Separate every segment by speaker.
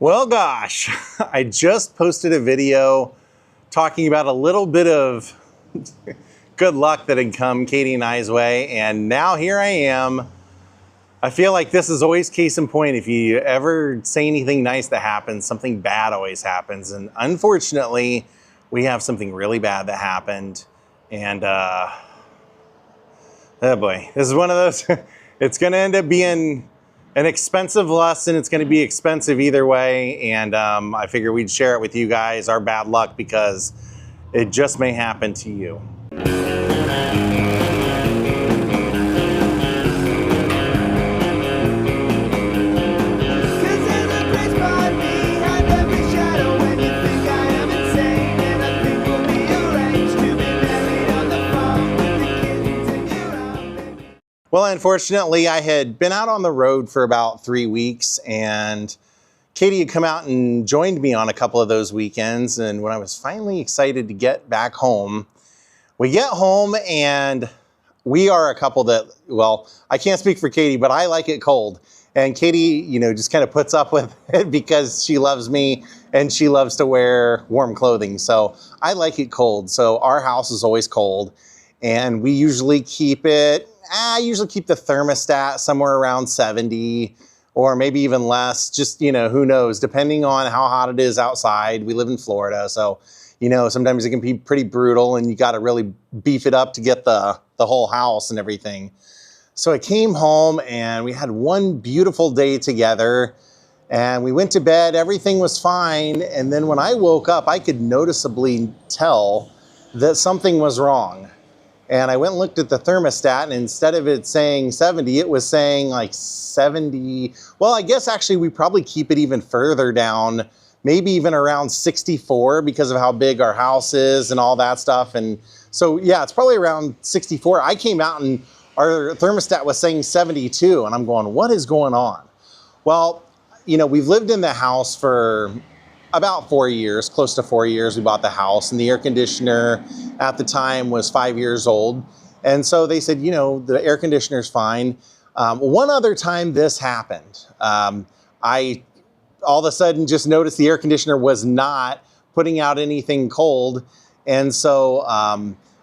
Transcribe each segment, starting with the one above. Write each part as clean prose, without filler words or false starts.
Speaker 1: Well, gosh, I just posted a video talking about a little bit of good luck that had come Katie and I's way, and now here I am. I feel like this is always case in point. If you ever say anything nice that happens, something bad always happens. And unfortunately, we have something really bad that happened. And oh boy, this is one of those, it's gonna end up being an expensive lesson. It's gonna be expensive either way. And I figure we'd share it with you guys, our bad luck, because it just may happen to you. Well, unfortunately, I had been out on the road for about 3 weeks, and Katie had come out and joined me on a couple of those weekends. And when I was finally excited to get back home, we get home and we are a couple that, well, I can't speak for Katie, but I like it cold. And Katie, just kind of puts up with it because she loves me and she loves to wear warm clothing. So I like it cold. So our house is always cold, and we usually keep it, I usually keep the thermostat somewhere around 70 or maybe even less. Just, who knows, depending on how hot it is outside. We live in Florida, so, sometimes it can be pretty brutal and you got to really beef it up to get the whole house and everything. So I came home and we had one beautiful day together and we went to bed. Everything was fine. And then when I woke up, I could noticeably tell that something was wrong. And I went and looked at the thermostat, and instead of it saying 70, it was saying like 70. Well, I guess actually we probably keep it even further down, maybe even around 64 because of how big our house is and all that stuff. And so, yeah, it's probably around 64. I came out and our thermostat was saying 72, and I'm going, what is going on? Well, we've lived in the house for about 4 years, close to 4 years. We bought the house, and the air conditioner at the time was 5 years old. And so they said, the air conditioner's fine. One other time this happened, I all of a sudden just noticed the air conditioner was not putting out anything cold. And so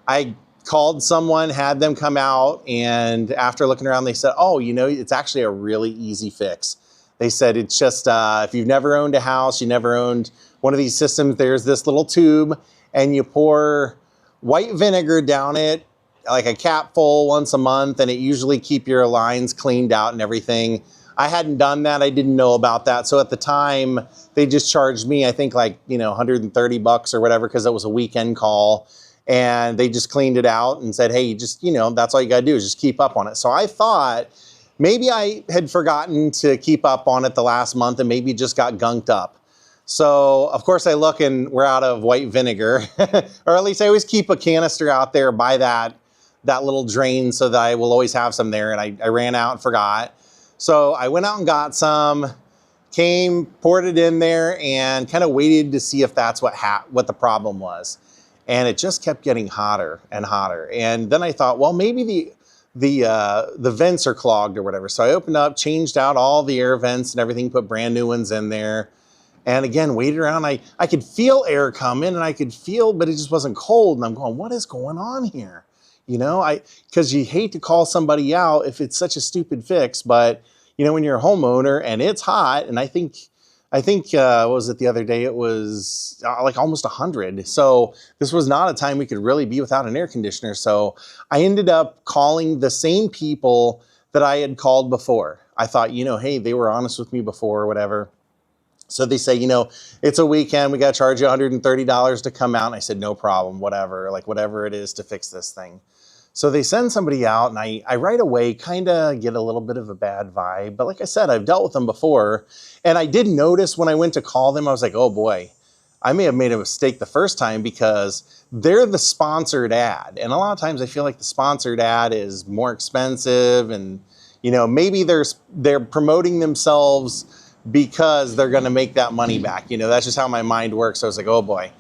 Speaker 1: I called someone, had them come out, and after looking around, they said, oh, it's actually a really easy fix. They said it's just, if you've never owned a house, you never owned one of these systems, there's this little tube and you pour white vinegar down it, like a cap full once a month, and it usually keep your lines cleaned out and everything. I hadn't done that. I didn't know about that. So at the time, they just charged me, I think like, $130 or whatever, because it was a weekend call. And they just cleaned it out and said, hey, just, that's all you gotta do is just keep up on it. So I thought, maybe I had forgotten to keep up on it the last month and maybe just got gunked up. So of course I look and we're out of white vinegar, or at least I always keep a canister out there by that little drain so that I will always have some there. And I ran out and forgot. So I went out and got some, came, poured it in there, and kind of waited to see if that's what the problem was. And it just kept getting hotter and hotter. And then I thought, well, maybe the vents are clogged or whatever. So I opened up, changed out all the air vents and everything, put brand new ones in there. And again, waited around. I could feel air coming and I could feel, but it just wasn't cold. And I'm going, what is going on here? Because you hate to call somebody out if it's such a stupid fix, but when you're a homeowner and it's hot, and I think what was it the other day? It was like almost 100. So this was not a time we could really be without an air conditioner. So I ended up calling the same people that I had called before. I thought, hey, they were honest with me before or whatever. So they say, it's a weekend, we got to charge you $130 to come out. And I said, no problem, whatever it is to fix this thing. So they send somebody out, and I right away kind of get a little bit of a bad vibe. But like I said, I've dealt with them before. And I did notice when I went to call them, I was like, oh boy, I may have made a mistake the first time because they're the sponsored ad. And a lot of times I feel like the sponsored ad is more expensive, and maybe they're promoting themselves because they're going to make that money back. That's just how my mind works. So I was like, oh boy.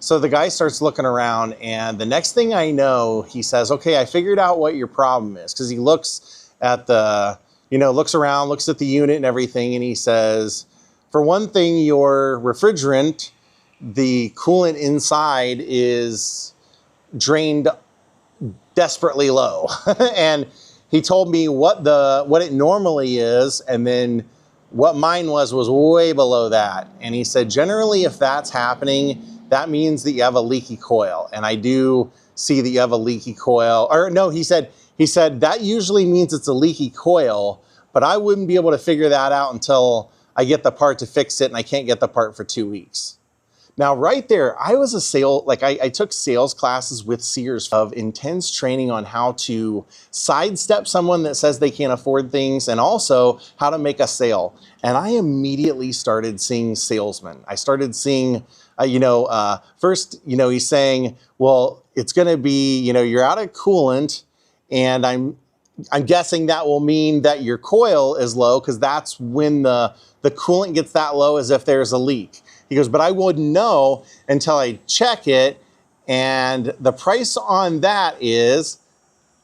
Speaker 1: So the guy starts looking around, and the next thing I know, he says, okay, I figured out what your problem is. Because he looks at looks around, looks at the unit and everything, and he says, For one thing, your refrigerant, the coolant inside is drained desperately low. And he told me what it normally is, and then what mine was way below that. And he said, generally, if that's happening, that means that you have a leaky coil. And I do see that you have a leaky coil. Or no, he said that usually means it's a leaky coil, but I wouldn't be able to figure that out until I get the part to fix it, and I can't get the part for 2 weeks. Now, right there, I was I took sales classes with Sears of intense training on how to sidestep someone that says they can't afford things, and also how to make a sale. And I immediately started seeing salesmen. I started seeing, first, he's saying, well, it's gonna be, you're out of coolant, and I'm guessing that will mean that your coil is low, because that's when the coolant gets that low, as if there's a leak. He goes, but I wouldn't know until I check it. And the price on that is,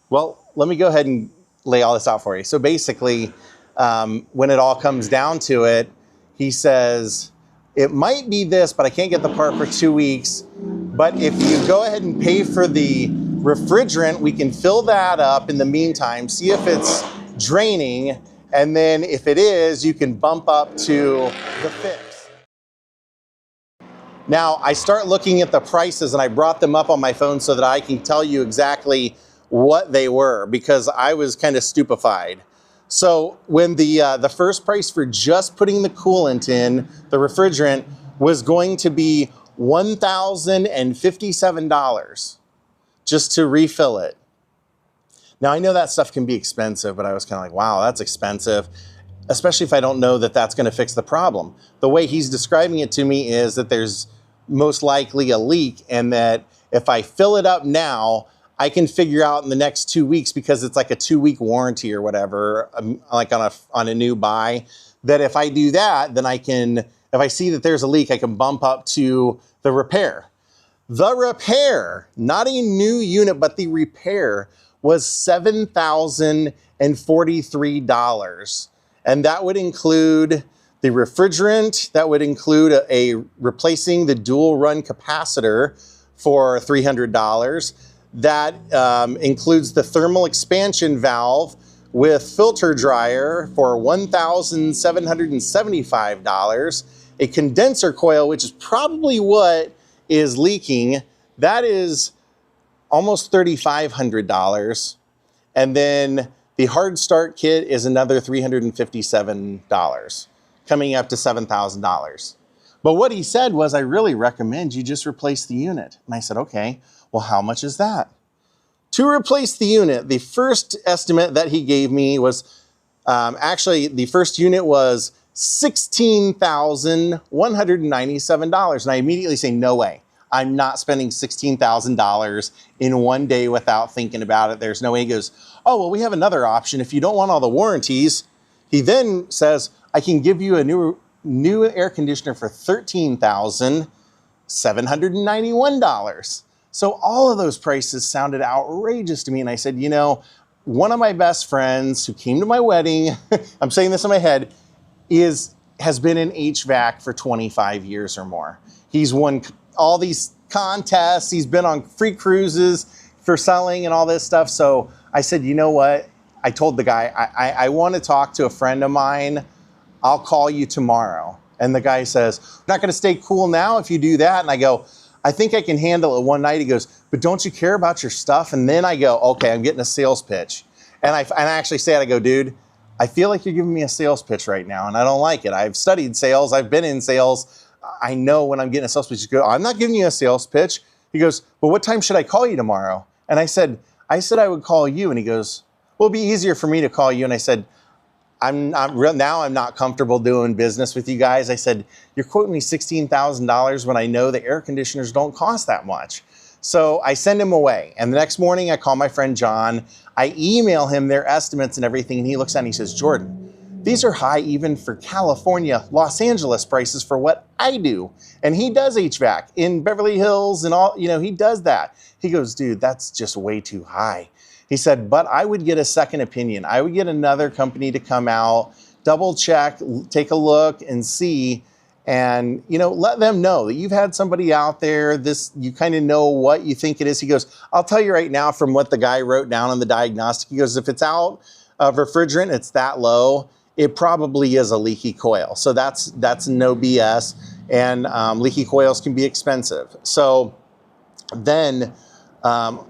Speaker 1: well, let me go ahead and lay all this out for you. So basically, when it all comes down to it, he says, it might be this, but I can't get the part for 2 weeks. But if you go ahead and pay for the refrigerant, we can fill that up in the meantime, see if it's draining. And then if it is, you can bump up to the fix. Now, I start looking at the prices, and I brought them up on my phone so that I can tell you exactly what they were, because I was kind of stupefied. So when the first price for just putting the coolant in, the refrigerant, was going to be $1,057 just to refill it. Now, I know that stuff can be expensive, but I was kind of like, wow, that's expensive, especially if I don't know that that's going to fix the problem. The way he's describing it to me is that there's most likely a leak, and that if I fill it up now, I can figure out in the next 2 weeks, because it's like a 2-week warranty or whatever, like on a new buy, that if I do that, then I can, if I see that there's a leak, I can bump up to the repair. The repair, not a new unit, but the repair, was $7,043. And that would include the refrigerant, that would include replacing the dual run capacitor for $300. That includes the thermal expansion valve with filter dryer for $1,775. A condenser coil, which is probably what is leaking, that is almost $3,500. And then the hard start kit is another $357, coming up to $7,000. But what he said was, I really recommend you just replace the unit. And I said, okay, well, how much is that? To replace the unit, the first estimate that he gave me was, actually, the first unit was $16,197. And I immediately say, no way. I'm not spending $16,000 in 1 day without thinking about it. There's no way. He goes, oh, well, we have another option. If you don't want all the warranties, he then says, I can give you a new air conditioner for $13,791. So all of those prices sounded outrageous to me. And I said, one of my best friends who came to my wedding, I'm saying this in my head, has been in HVAC for 25 years or more. He's won all these contests. He's been on free cruises for selling and all this stuff. So I said, you know what? I told the guy, I want to talk to a friend of mine. I'll call you tomorrow. And the guy says, I'm not going to stay cool now if you do that. And I go, I think I can handle it one night. He goes, but don't you care about your stuff? And then I go, okay, I'm getting a sales pitch. And I actually say it, I go, dude, I feel like you're giving me a sales pitch right now, and I don't like it. I've studied sales. I've been in sales. I know when I'm getting a sales pitch. You go, I'm not giving you a sales pitch. He goes, but what time should I call you tomorrow? And I said I would call you. And he goes, well, it'll be easier for me to call you. And I said, I'm not comfortable doing business with you guys. I said, you're quoting me $16,000 when I know the air conditioners don't cost that much. So I send him away. And the next morning I call my friend John. I email him their estimates and everything. And he looks at it and he says, Jordan, these are high even for California, Los Angeles prices for what I do. And he does HVAC in Beverly Hills and all, he does that. He goes, dude, that's just way too high. He said, but I would get a second opinion. I would get another company to come out double check, take a look and see, and, you know, let them know that you've had somebody out there, you kind of know what you think it is. He goes, I'll tell you right now from what the guy wrote down on the diagnostic, he goes, if it's out of refrigerant, it's that low, it probably is a leaky coil. So that's no BS. And leaky coils can be expensive. So then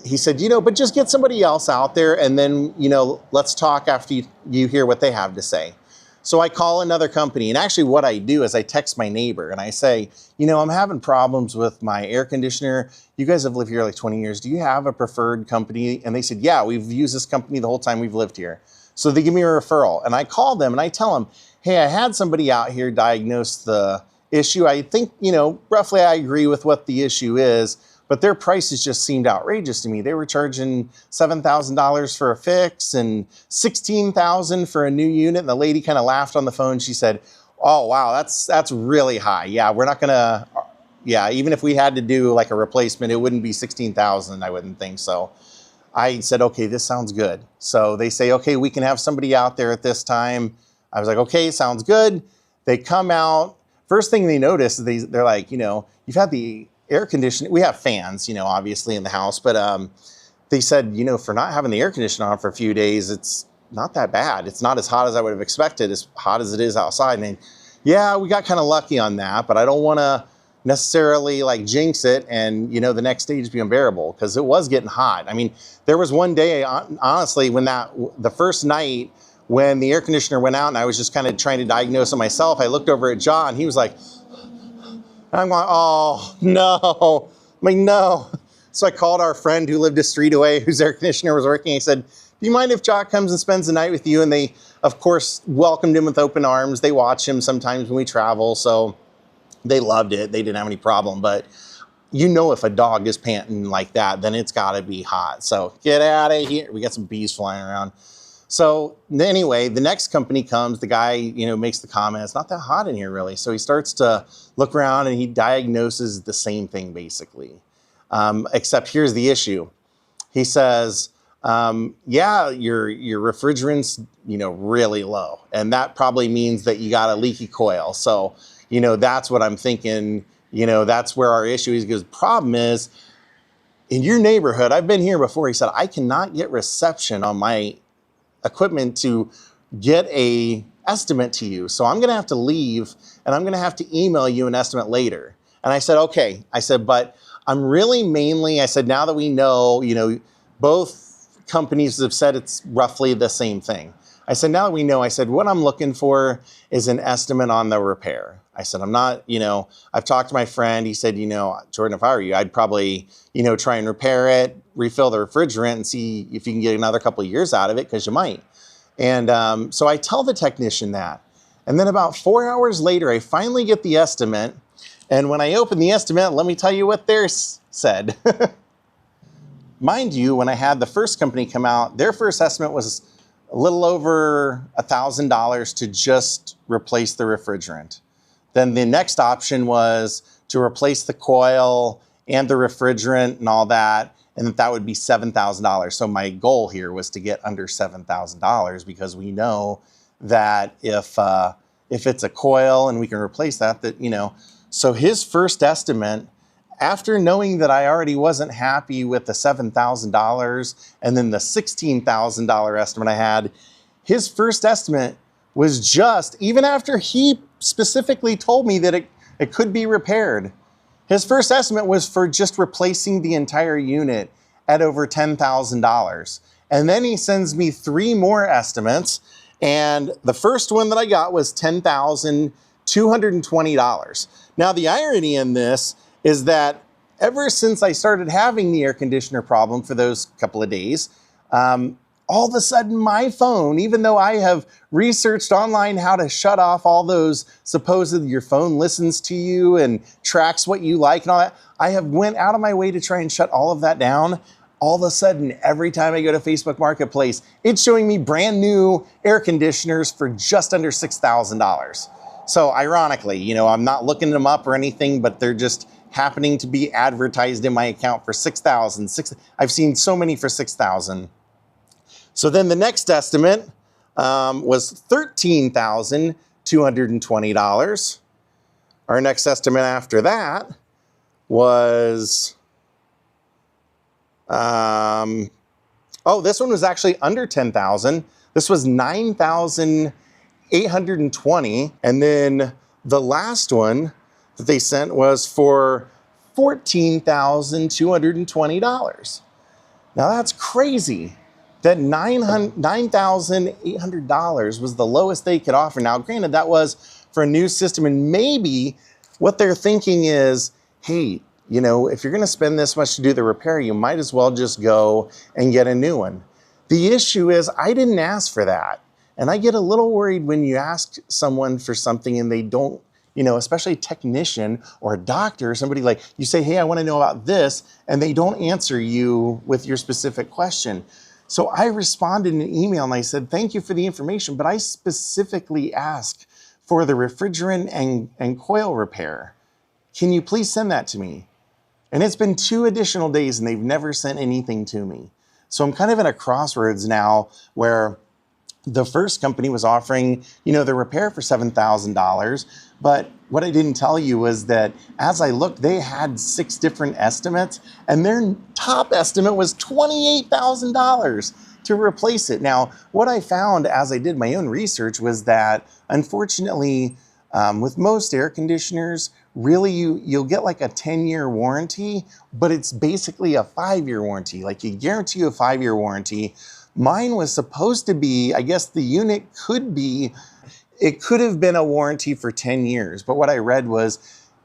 Speaker 1: he said, you know, but just get somebody else out there and then, you know, let's talk after you hear what they have to say. So I call another company, and actually what I do is I text my neighbor and I say, you know, I'm having problems with my air conditioner. You guys have lived here like 20 years. Do you have a preferred company? And they said, yeah, we've used this company the whole time we've lived here. So they give me a referral, and I call them and I tell them, hey, I had somebody out here diagnose the issue. I think, you know, roughly I agree with what the issue is, but their prices just seemed outrageous to me. They were charging $7,000 for a fix and $16,000 for a new unit. And the lady kind of laughed on the phone. She said, oh, wow, that's really high. Yeah, we're not gonna, yeah, even if we had to do like a replacement, it wouldn't be $16,000, I wouldn't think so. I said, okay, this sounds good. So they say, okay, we can have somebody out there at this time. I was like, okay, sounds good. They come out. First thing they notice is they're like, you know, you've had the air conditioning. We have fans, you know, obviously in the house, but they said, you know, for not having the air conditioner on for a few days, it's not that bad. It's not as hot as I would have expected, as hot as it is outside. And yeah, we got kind of lucky on that, but I don't want to necessarily like jinx it and, you know, the next day just be unbearable, because it was getting hot. I mean, there was one day, honestly, when the first night when the air conditioner went out and I was just kind of trying to diagnose it myself, I looked over at John. He was like, I'm going, oh, no. I'm like, no. So I called our friend who lived a street away, whose air conditioner was working. I said, do you mind if Jock comes and spends the night with you? And they, of course, welcomed him with open arms. They watch him sometimes when we travel, so they loved it. They didn't have any problem. But you know, if a dog is panting like that, then it's got to be hot. So get out of here. We got some bees flying around. So anyway, the next company comes, the guy, you know, makes the comment, it's not that hot in here really. So he starts to look around and he diagnoses the same thing basically. Except here's the issue. He says, yeah, your refrigerant's, you know, really low. And that probably means that you got a leaky coil. So, you know, that's what I'm thinking, you know, that's where our issue is. Because the problem is, in your neighborhood, I've been here before, he said, I cannot get reception on my equipment to get a estimate to you. So I'm gonna have to leave and I'm gonna have to email you an estimate later. And I said, okay. I said, but I'm really mainly, I said, now that we know, you know, both companies have said it's roughly the same thing. I said, now that we know, I said, what I'm looking for is an estimate on the repair. I said, I'm not, you know, I've talked to my friend. He said, you know, Jordan, if I were you, I'd probably, you know, try and repair it, refill the refrigerant and see if you can get another couple of years out of it, because you might. And so I tell the technician that. And then about 4 hours later, I finally get the estimate. And when I open the estimate, let me tell you what theirs said. Mind you, when I had the first company come out, their first estimate was a little over $1,000 to just replace the refrigerant. Then the next option was to replace the coil and the refrigerant and all that, and that would be $7,000. So my goal here was to get under $7,000, because we know that if it's a coil and we can replace that, you know. So his first estimate, after knowing that I already wasn't happy with the $7,000 and then the $16,000 estimate I had, his first estimate was just, even after he specifically told me that it could be repaired, his first estimate was for just replacing the entire unit at over $10,000. And then he sends me 3 more estimates. And the first one that I got was $10,220. Now, the irony in this is that ever since I started having the air conditioner problem for those couple of days, all of a sudden my phone, even though I have researched online how to shut off all those supposed your phone listens to you and tracks what you like and all that, I have went out of my way to try and shut all of that down. All of a sudden, every time I go to Facebook Marketplace, it's showing me brand new air conditioners for just under $6,000. So ironically, you know, I'm not looking them up or anything, but they're just happening to be advertised in my account for $6,000. I've seen so many for $6,000. So then the next estimate was $13,220. Our next estimate after that was, oh, this one was actually under 10,000. This was 9,820. And then the last one that they sent was for $14,220. Now that's crazy. That $9,800 was the lowest they could offer. Now, granted, that was for a new system, and maybe what they're thinking is, hey, you know, if you're going to spend this much to do the repair, you might as well just go and get a new one. The issue is I didn't ask for that. And I get a little worried when you ask someone for something and they don't, you know, especially a technician or a doctor or somebody, like you say, hey, I want to know about this, and they don't answer you with your specific question. So I responded in an email and I said, thank you for the information, but I specifically asked for the refrigerant and coil repair. Can you please send that to me? And it's been 2 additional days and they've never sent anything to me. So I'm kind of at a crossroads now where the first company was offering, you know, the repair for $7,000. But what I didn't tell you was that as I looked, they had 6 different estimates and their top estimate was $28,000 to replace it. Now, what I found as I did my own research was that unfortunately, with most air conditioners, really you'll get like a 10-year warranty, but it's basically a 5-year warranty. Like you guarantee you a 5-year warranty. Mine was supposed to be, I guess the unit could have been a warranty for 10 years. But what I read was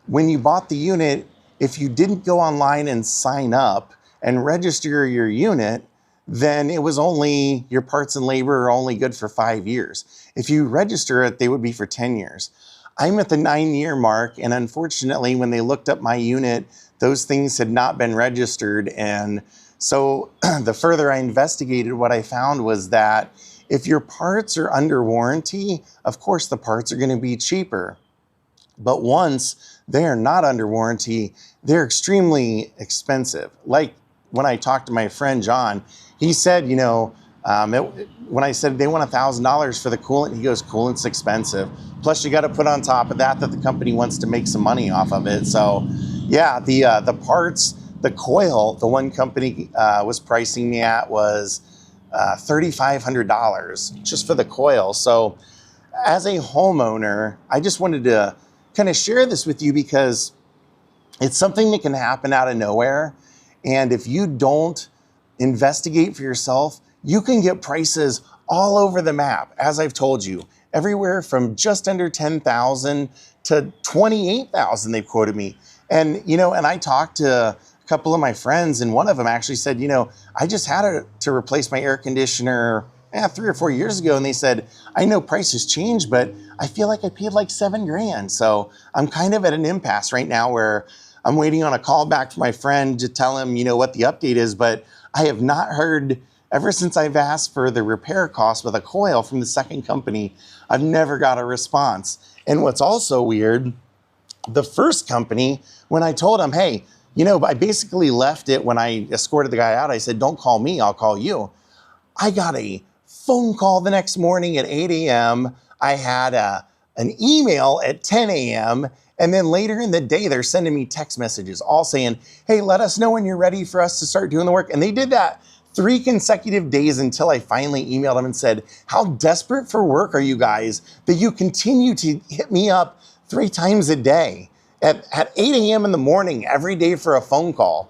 Speaker 1: when you bought the unit, if you didn't go online and sign up and register your unit, then it was only, your parts and labor are only good for 5 years. If you register it, they would be for 10 years. I'm at the 9-year mark, and unfortunately, when they looked up my unit, those things had not been registered. And so the further I investigated, what I found was that if your parts are under warranty, of course the parts are going to be cheaper. But once they are not under warranty, they're extremely expensive. Like when I talked to my friend John, he said, you know, when I said they want $1,000 for the coolant, he goes, coolant's expensive. Plus you got to put on top of that the company wants to make some money off of it. So yeah, the parts, the coil, the one company was pricing me at was $3,500 just for the coil. So as a homeowner, I just wanted to kind of share this with you because it's something that can happen out of nowhere. And if you don't investigate for yourself, you can get prices all over the map. As I've told you, everywhere from just under 10,000 to 28,000 they've quoted me. And, you know, and I talked to a couple of my friends and one of them actually said, you know, I just had to replace my air conditioner 3 or 4 years ago. And they said, I know prices change, but I feel like I paid like $7 grand. So I'm kind of at an impasse right now where I'm waiting on a call back from my friend to tell him, you know, what the update is, but I have not heard, ever since I've asked for the repair cost with a coil from the second company, I've never got a response. And what's also weird, the first company, when I told them, hey, you know, I basically left it when I escorted the guy out. I said, don't call me, I'll call you. I got a phone call the next morning at 8 a.m. I had an email at 10 a.m. And then later in the day, they're sending me text messages all saying, hey, let us know when you're ready for us to start doing the work. And they did that 3 consecutive days until I finally emailed them and said, how desperate for work are you guys that you continue to hit me up 3 times a day at 8 a.m. in the morning every day for a phone call?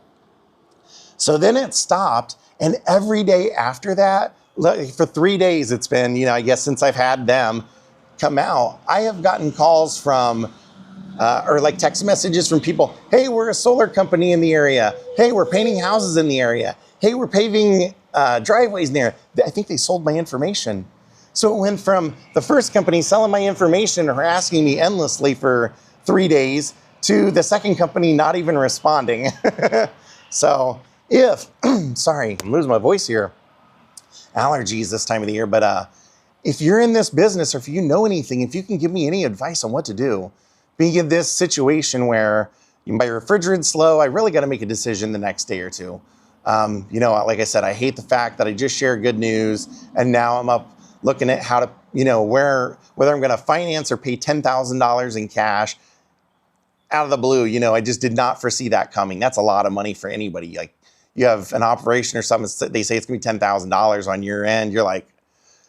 Speaker 1: So then it stopped. And every day after that, for 3 days, it's been, you know, I guess since I've had them come out, I have gotten calls from or like text messages from people. Hey, we're a solar company in the area. Hey, we're painting houses in the area. Hey, we're paving driveways in there. I think they sold my information. So it went from the first company selling my information or asking me endlessly for 3 days to the second company not even responding. So if, sorry, I'm losing my voice here. Allergies this time of the year. But if you're in this business or if you know anything, if you can give me any advice on what to do, being in this situation where my refrigerant's low, I really got to make a decision the next day or two. You know, like I said, I hate the fact that I just shared good news and now I'm up looking at how to, whether I'm going to finance or pay $10,000 in cash out of the blue. I just did not foresee that coming. That's a lot of money for anybody. Like, you have an operation or something, they say it's going to be $10,000 on your end. You're like,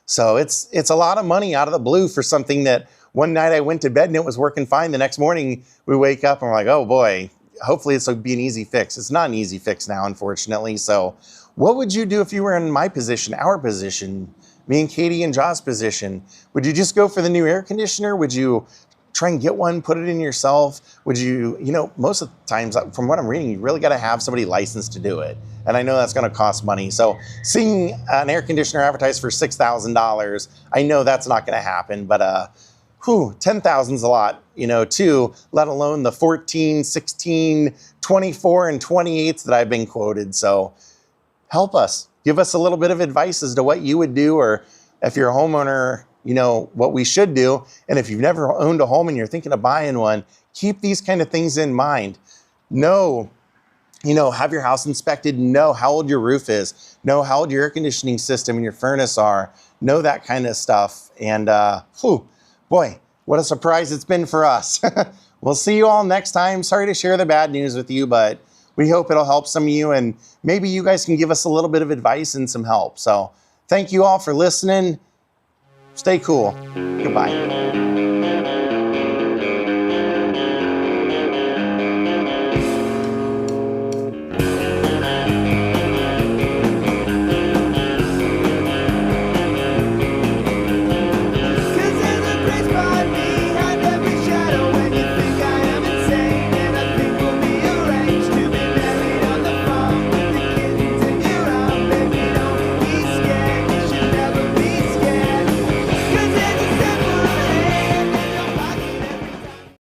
Speaker 1: so it's a lot of money out of the blue for something that one night I went to bed and it was working fine. The next morning we wake up and we're like, oh boy, hopefully this will be an easy fix. It's not an easy fix now, unfortunately. So what would you do if you were in my position, our position, me and Katie and Josh's position? Would you just go for the new air conditioner? Would you try and get one, put it in yourself? Would you, most of the times, from what I'm reading, you really got to have somebody licensed to do it. And I know that's going to cost money. So seeing an air conditioner advertised for $6,000, I know that's not going to happen. But 10,000 is a lot, too, let alone the 14, 16, 24, and 28s that I've been quoted. So help us. Give us a little bit of advice as to what you would do, or if you're a homeowner, what we should do. And if you've never owned a home and you're thinking of buying one, keep these kind of things in mind. Know, have your house inspected, know how old your roof is, know how old your air conditioning system and your furnace are, know that kind of stuff. And boy, what a surprise it's been for us. We'll see you all next time. Sorry to share the bad news with you, but we hope it'll help some of you, and maybe you guys can give us a little bit of advice and some help. So thank you all for listening. Stay cool. Goodbye.